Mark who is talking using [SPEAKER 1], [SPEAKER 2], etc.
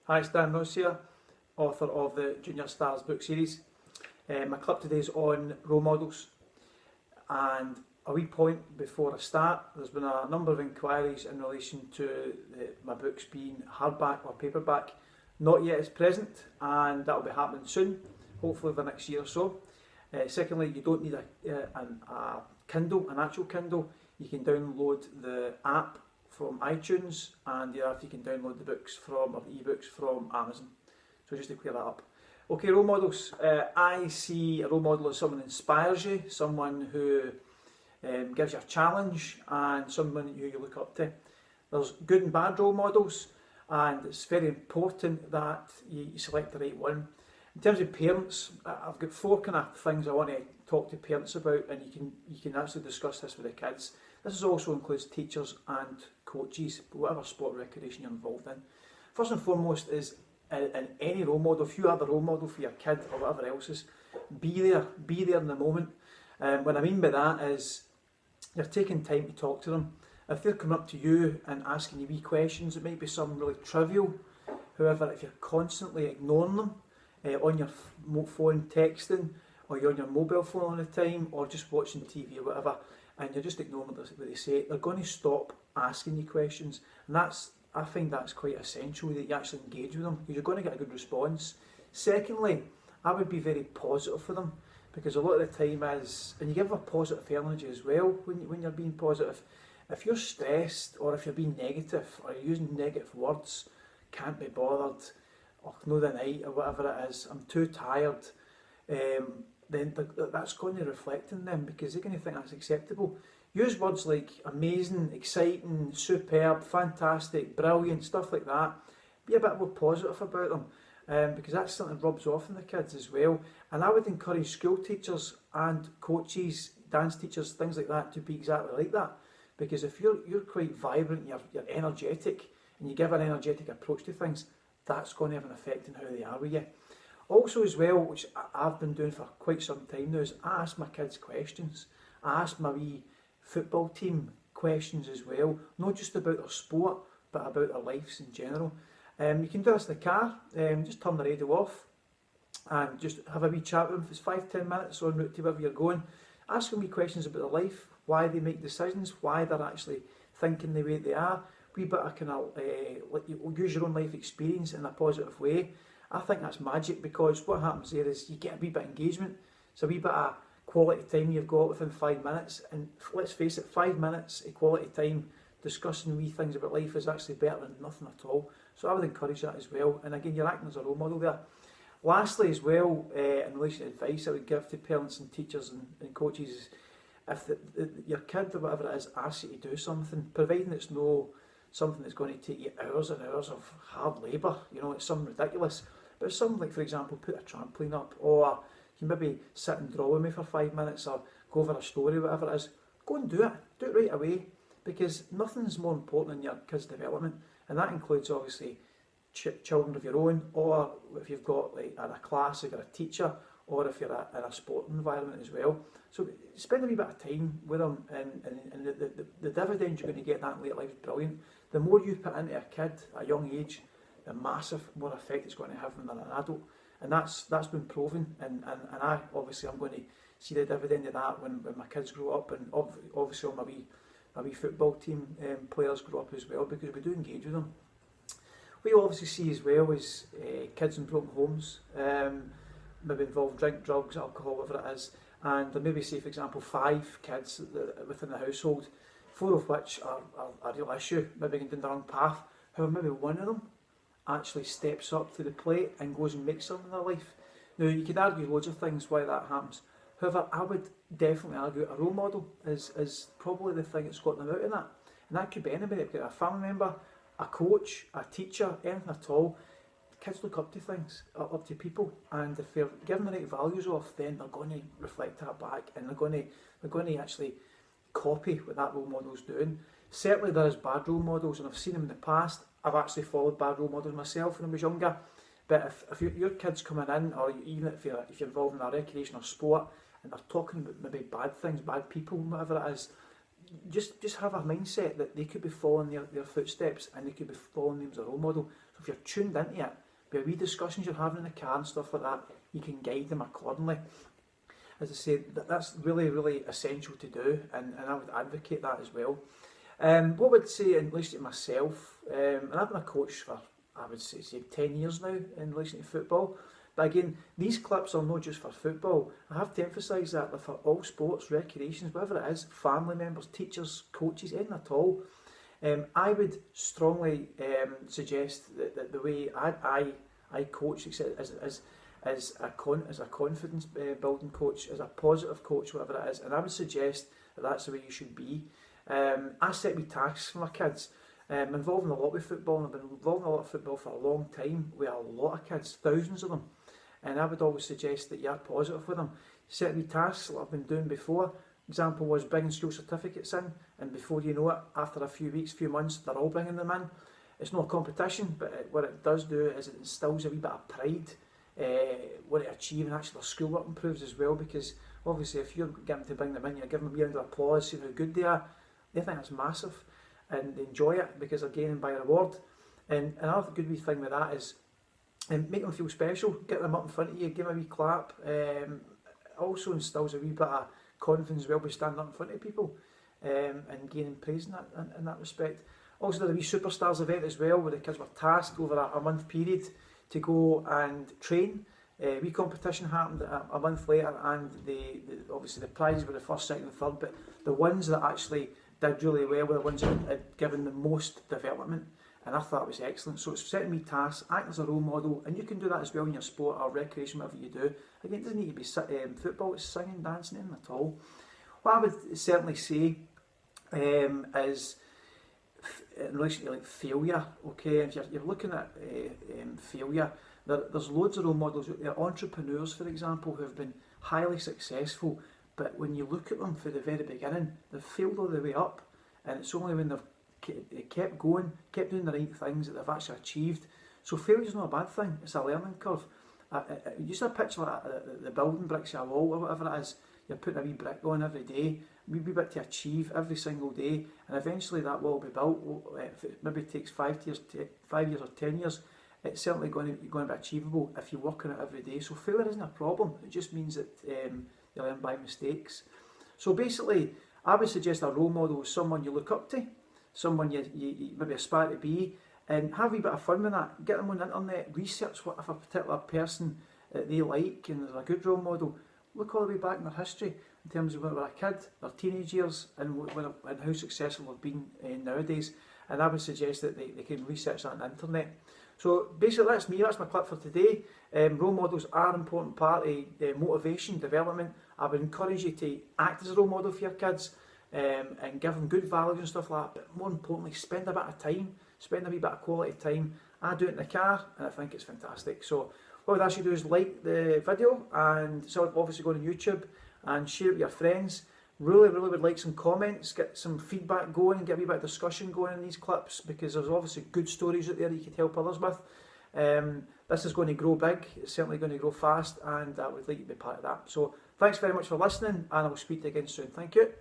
[SPEAKER 1] Hi, it's Dan Ross here, author of the Junior Stars book series. My clip today is on role models, and a wee point before I start, there's been a number of inquiries in relation to my books being hardback or paperback. Not yet as present, and that will be happening soon, hopefully the next year or so. Secondly, you don't need a Kindle, an actual Kindle. You can download the app from iTunes, and thereafter you can download the books or the ebooks from Amazon. So just to clear that up. Okay, role models. I see a role model as someone who inspires you, someone who gives you a challenge, and someone who you look up to. There's good and bad role models, and it's very important that you select the right one. In terms of parents, I've got four kind of things I want to talk to parents about, and you can actually discuss this with the kids. This also includes teachers and coaches, whatever sport or recreation you're involved in. First and foremost is in any role model, if you have a role model for your kid or whatever else is, be there in the moment. What I mean by that is you're taking time to talk to them. If they're coming up to you and asking you wee questions, it might be something really trivial. However, if you're constantly ignoring them on your phone texting, or you're on your mobile phone all the time, or just watching TV or whatever, and you're just ignoring what they say, they're going to stop asking you questions. And I find that's quite essential, that you actually engage with them, because you're going to get a good response. Secondly, I would be very positive for them, because a lot of the time and you give a positive energy as well when you're being positive. If you're stressed, or if you're being negative, or you're using negative words, can't be bothered, or no the night, or whatever it is, I'm too tired, then that's going to reflect in them, because they're going to think that's acceptable. Use words like amazing, exciting, superb, fantastic, brilliant, stuff like that. Be a bit more positive about them, because that's something that rubs off on the kids as well. And I would encourage school teachers and coaches, dance teachers, things like that, to be exactly like that. Because if you're quite vibrant, you're energetic, and you give an energetic approach to things, that's going to have an effect on how they are with you. Also as well, which I've been doing for quite some time now, is I ask my kids questions. I ask my wee football team questions as well, not just about their sport, but about their lives in general. You can do this in the car, just turn the radio off and just have a wee chat with them. If it's 5-10 minutes en route to wherever you're going, ask them wee questions about their life, why they make decisions, why they're actually thinking the way they are. Wee bit of kind of use your own life experience in a positive way. I think that's magic, because what happens there is you get a wee bit of engagement. It's a wee bit of quality time you've got within 5 minutes, and let's face it, 5 minutes of quality time discussing wee things about life is actually better than nothing at all. So I would encourage that as well, and again, you're acting as a role model there. Lastly as well, in relation to advice I would give to parents and teachers and coaches, is if your kid or whatever it is asks you to do something, providing it's no something that's going to take you hours and hours of hard labour, it's something ridiculous, but it's something like, for example, put a trampoline up, or you maybe sit and draw with me for 5 minutes, or go over a story, whatever it is. Go and do it right away, because nothing's more important than your kids' development, and that includes obviously children of your own, or if you've got like in a class, if you're a teacher, or if you're in a sport environment as well. So spend a wee bit of time with them, and the dividends you're going to get in that later life is brilliant. The more you put into a kid at a young age, the massive more effect it's going to have when they're an adult. And that's been proven, and I'm going to see the dividend of that when my kids grow up, and obviously all my wee football team players grow up as well, because we do engage with them. We obviously see as well as kids in broken homes, maybe involve drink, drugs, alcohol, whatever it is, and there may be, say for example, 5 kids within the household, 4 of which are a real issue, maybe going down the wrong path. However, maybe one of them actually steps up to the plate and goes and makes something in their life. Now, you could argue loads of things why that happens. However, I would definitely argue a role model is probably the thing that's got them out of that. And that could be anybody. It could be a family member, a coach, a teacher, anything at all. Kids look up to things, up to people, and if they're given the right values off, then they're going to reflect that back, and they're going to actually copy what that role model's doing. Certainly there is bad role models, and I've seen them in the past. I've actually followed bad role models myself when I was younger. But if your kid's coming in, or even if you're involved in a recreation or sport, and they're talking about maybe bad things, bad people, whatever it is, just have a mindset that they could be following their footsteps and they could be following them as a role model. So if you're tuned into it, with wee discussions you're having in the car and stuff like that, you can guide them accordingly. As I say, that's really, really essential to do, and I would advocate that as well. What would I say in relation to myself, and I've been a coach for, I would say 10 years now in relation to football. But again, these clips are not just for football. I have to emphasise that they're for all sports, recreations, whatever it is, family members, teachers, coaches, anything at all. I would strongly suggest that the way I coach as a confidence building coach, as a positive coach, whatever it is, and I would suggest that that's the way you should be. I set me tasks for my kids. I'm involved in a lot with football, and I've been involved in a lot of football for a long time with a lot of kids, thousands of them. And I would always suggest that you are positive with them. Set me tasks like I've been doing before. Example was bringing school certificates in, and before you know it, after a few weeks, few months, they're all bringing them in. It's not a competition, but what it does do is it instills a wee bit of pride, what they achieve, and actually their schoolwork improves as well, because obviously if you're getting to bring them in, you're giving them a wee round of applause, see how good they are, they think that's massive, and they enjoy it because they're gaining by reward. And another good wee thing with that is make them feel special, get them up in front of you, give them a wee clap. Also instills a wee bit of confidence as well by standing up in front of people and gaining praise in that respect. Also did a wee Superstars event as well, where the kids were tasked over a month period to go and train. Wee competition happened a month later, and obviously the prizes were the first, second and third, but the ones that actually did really well were the ones that had given the most development, and I thought it was excellent. So it's setting me tasks, acting as a role model, and you can do that as well in your sport or recreation, whatever you do. Again, it doesn't need to be football, it's singing, dancing, anything at all. What I would certainly say is in relation to like failure, okay, if you're looking at failure, there's loads of role models out there, entrepreneurs for example, who have been highly successful, but when you look at them from the very beginning, they've failed all the way up, and it's only when they've kept going, kept doing the right things that they've actually achieved. So failure's not a bad thing, it's a learning curve. Use a picture like the building bricks of a wall or whatever it is, you're putting a wee brick on every day, a wee bit to achieve every single day, and eventually that wall will be built. If it maybe takes 5 years or 10 years, it's certainly going to be achievable if you work on it every day. So failure isn't a problem, it just means that you learn by mistakes. So basically, I would suggest a role model is someone you look up to, someone you maybe aspire to be, and have a wee bit of fun with that. Get them on the internet, research what if a particular person that they like and is a good role model. Look all the way back in their history in terms of when they were a kid, their teenage years, and how successful they've been nowadays. And I would suggest that they can research that on the internet. So basically that's me, that's my clip for today. Role models are an important part of motivation, development. I would encourage you to act as a role model for your kids and give them good values and stuff like that. But more importantly, spend a bit of time, spend a wee bit of quality time. I do it in the car and I think it's fantastic. So what I would ask you to do is like the video, and so obviously go to YouTube and share it with your friends. Really would like some comments, get some feedback going, and get a wee bit of discussion going in these clips, because there's obviously good stories out there that you could help others with. This is going to grow big, it's certainly going to grow fast, and I would like you to be part of that. So thanks very much for listening, and I will speak to you again soon. Thank you.